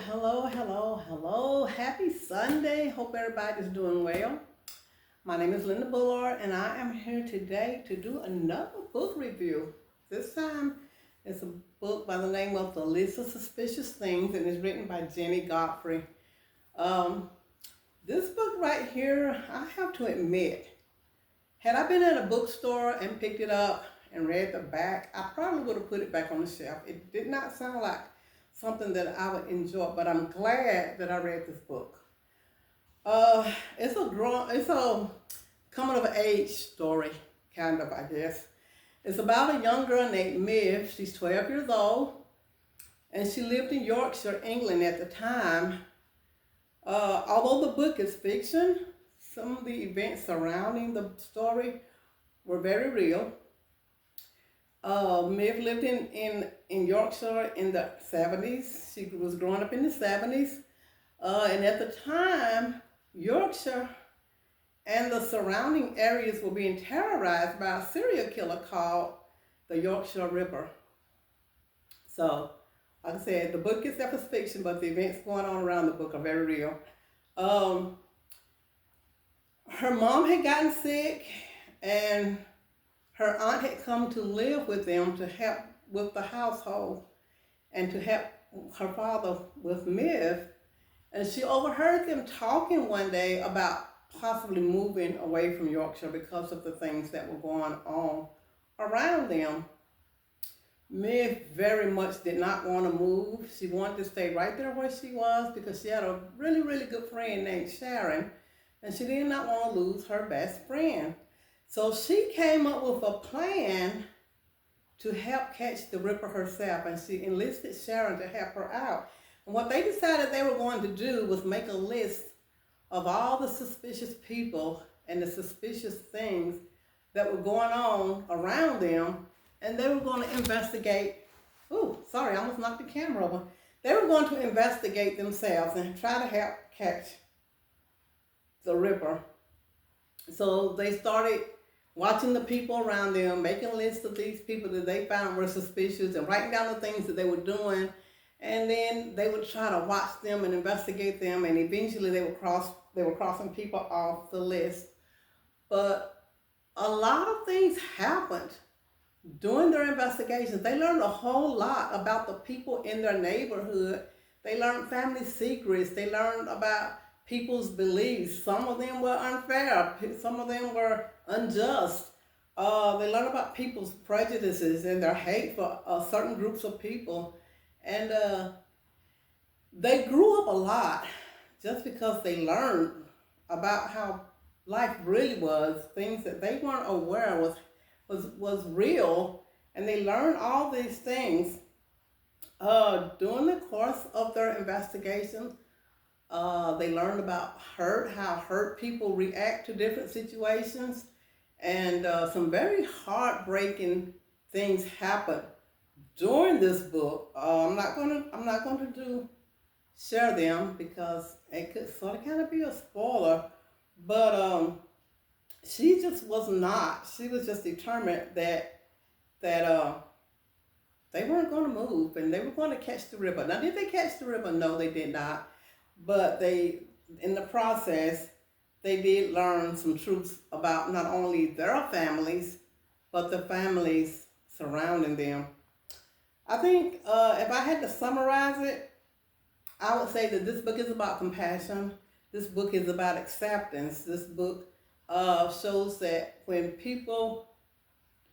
Hello. Happy Sunday. Hope everybody's doing well. My name is Linda Bullard, and I am here today to do another book review. This time, it's a book by the name of The List of Suspicious Things, and it's written by Jennie Godfrey. Um, this book right here, I have to admit, had I been at a bookstore and picked it up and read the back, I probably would have put it back on the shelf. It did not sound like something that I would enjoy, but I'm glad that I read this book. It's a coming of age story, kind of, I guess. It's about a young girl named Miv. She's 12 years old, and she lived in Yorkshire, England at the time. Although the book is fiction, some of the events surrounding the story were very real. Miv lived in Yorkshire in the 70s. She was growing up in the 70s. And at the time, Yorkshire and the surrounding areas were being terrorized by a serial killer called the Yorkshire Ripper. So, like I said, the book itself is fiction, but the events going on around the book are very real. Her mom had gotten sick, and her aunt had come to live with them to help with the household and to help her father with Miv. And she overheard them talking one day about possibly moving away from Yorkshire because of the things that were going on around them. Miv very much did not want to move. She wanted to stay right there where she was because she had a really, really good friend named Sharon, and she did not want to lose her best friend. So she came up with a plan to help catch the Ripper herself, and she enlisted Sharon to help her out. And what they decided they were going to do was make a list of all the suspicious people and the suspicious things that were going on around them, and they were going to investigate. Oh, sorry, I almost knocked the camera over. They were going to investigate themselves and try to help catch the Ripper. So they started watching the people around them, making lists of these people that they found were suspicious and writing down the things that they were doing. And then they would try to watch them and investigate them, and eventually they were crossing people off the list. But a lot of things happened during their investigations. They learned a whole lot about the people in their neighborhood. They learned family secrets. They learned about people's beliefs. Some of them were unfair. Some of them were unjust. They learned about people's prejudices and their hate for certain groups of people. And they grew up a lot just because they learned about how life really was, things that they weren't aware was real. And they learned all these things during the course of their investigation. They learned about hurt, how hurt people react to different situations, and some very heartbreaking things happened during this book. I'm not going to share them because it could sort of kind of be a spoiler. But she just was not. She was just determined that they weren't going to move and they were going to catch the Ripper. Now, did they catch the Ripper? No, they did not. But in the process, they did learn some truths about not only their families, but the families surrounding them. I think if I had to summarize it, I would say that this book is about compassion. This book is about acceptance. This book shows that when people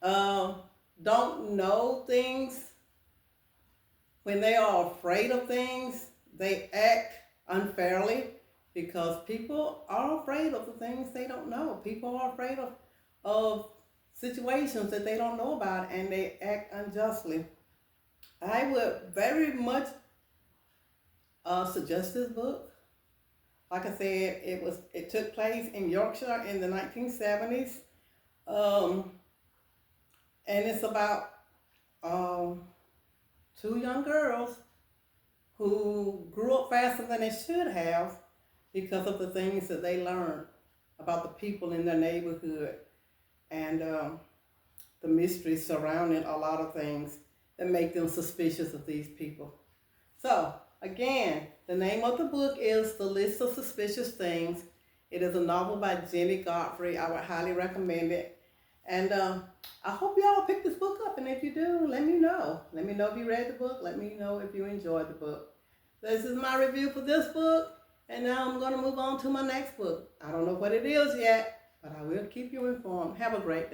don't know things, when they are afraid of things, they act unfairly because people are afraid of the things they don't know. People are afraid of situations that they don't know about, and they act unjustly. I would very much suggest this book. Like I said, it took place in Yorkshire in the 1970s, and it's about two young girls who grew up faster than they should have because of the things that they learned about the people in their neighborhood and the mystery surrounding a lot of things that make them suspicious of these people. So, again, The name of the book is The List of Suspicious Things. It is a novel by Jennie Godfrey. I would highly recommend it. And I hope you all pick this book up. And if you do, let me know. Let me know if you read the book. Let me know if you enjoyed the book. This is my review for this book. And now I'm going to move on to my next book. I don't know what it is yet, but I will keep you informed. Have a great day.